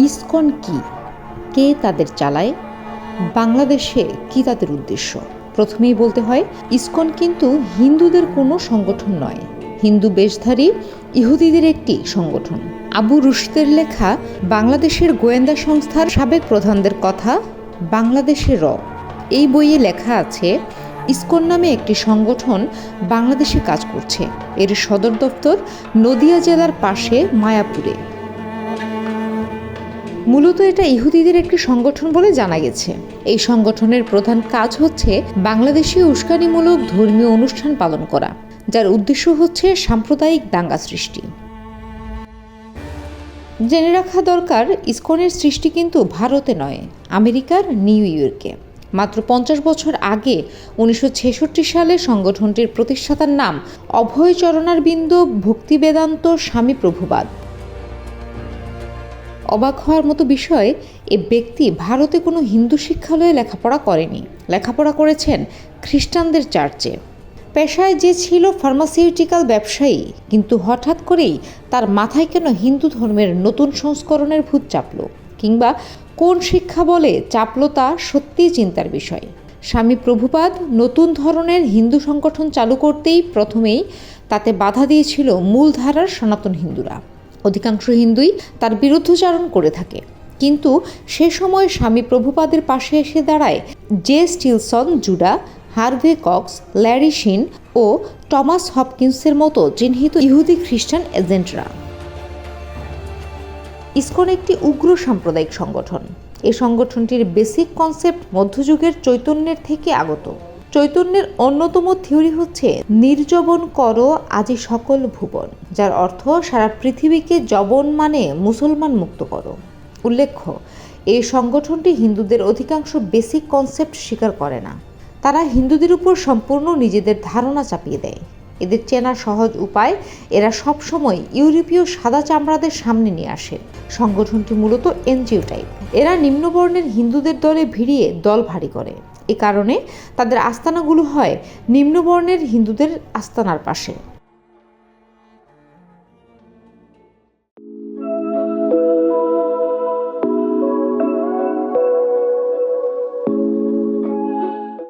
ISKCON কি, কে তাদের চালায়, বাংলাদেশে কি তাদের উদ্দেশ্য? প্রথমেই বলতে হয়, ইসকন কিন্তু হিন্দুদের কোনো সংগঠন নয়, হিন্দু বেশধারী ইহুদিদের একটি সংগঠন। আবু রুশদের লেখা বাংলাদেশের গোয়েন্দা সংস্থার সাবেক প্রধানদের কথা, বাংলাদেশের এই বইয়ে লেখা আছে, ইসকন নামে একটি সংগঠন বাংলাদেশে কাজ করছে। এর সদর দপ্তর নদিয়া জেলার পাশে মায়াপুরে। মূলত এটা ইহুদিদের একটি সংগঠন বলে জানা গেছে। এই সংগঠনের প্রধান কাজ হচ্ছে বাংলাদেশে উস্কানিমূলক ধর্মীয় অনুষ্ঠান পালন করা, যার উদ্দেশ্য হচ্ছে সাম্প্রদায়িক দাঙ্গা সৃষ্টি। জেনে রাখা দরকার, ইসকনের সৃষ্টি কিন্তু ভারতে নয়, আমেরিকার নিউ ইয়র্কে। মাত্র 50 বছর আগে 1966 সালে সংগঠনটির প্রতিষ্ঠাতার নাম অভয়চরণারবিন্দ ভক্তি বেদান্ত স্বামী প্রভুপাদ। অবাক হওয়ার মতো বিষয়, এ ব্যক্তি ভারতে কোনো হিন্দু শিক্ষালয়ে লেখাপড়া করেনি, লেখাপড়া করেছেন খ্রিস্টানদের চার্চে। পেশায় যে ছিল ফার্মাসিউটিক্যাল ব্যবসায়ী, কিন্তু হঠাৎ করেই তার মাথায় কেন হিন্দু ধর্মের নতুন সংস্করণের ভূত চাপল, কিংবা কোন শিক্ষা বলে চাপল তা সত্যিই চিন্তার বিষয়। স্বামী প্রভুপাদ নতুন ধরনের হিন্দু সংগঠন চালু করতেই প্রথমেই তাতে বাধা দিয়েছিল মূলধারার সনাতন হিন্দুরা। অধিকাংশ হিন্দুই তার বিরুদ্ধচারণ করে থাকে, কিন্তু সে সময় স্বামী প্রভুপাদের পাশে এসে দাঁড়ায় J Stillson Judah, Harvey Cox, Larry Shinn ও টমাস হপকিন্সের মতো চিহ্নিত ইহুদি খ্রিস্টান এজেন্টরা। ইসকন একটি উগ্র সাম্প্রদায়িক সংগঠন। এই সংগঠনটির বেসিক কনসেপ্ট মধ্যযুগের চৈতন্যের থেকে আগত। চৈতন্যের অন্যতম থিওরি হচ্ছে নির্জবন করো আজি সকল ভুবন, যার অর্থ সারা পৃথিবীকে জবন মানে মুসলমান মুক্ত করো। উল্লেখ্য, এই সংগঠনটি হিন্দুদের অধিকাংশ বেসিক কনসেপ্ট স্বীকার করে না। তারা হিন্দুদের উপর সম্পূর্ণ নিজেদের ধারণা চাপিয়ে দেয়। এদের চেনার সহজ উপায়, এরা সবসময় ইউরোপীয় সাদা চামড়াদের সামনে নিয়ে আসে। সংগঠনটি মূলত এনজিও টাইপ। এরা নিম্নবর্ণের হিন্দুদের দলে ভিড়িয়ে দল ভারী করে। এ কারণে তাদের আস্তানাগুলো হয় নিম্নবর্ণের হিন্দুদের আস্তানার পাশে।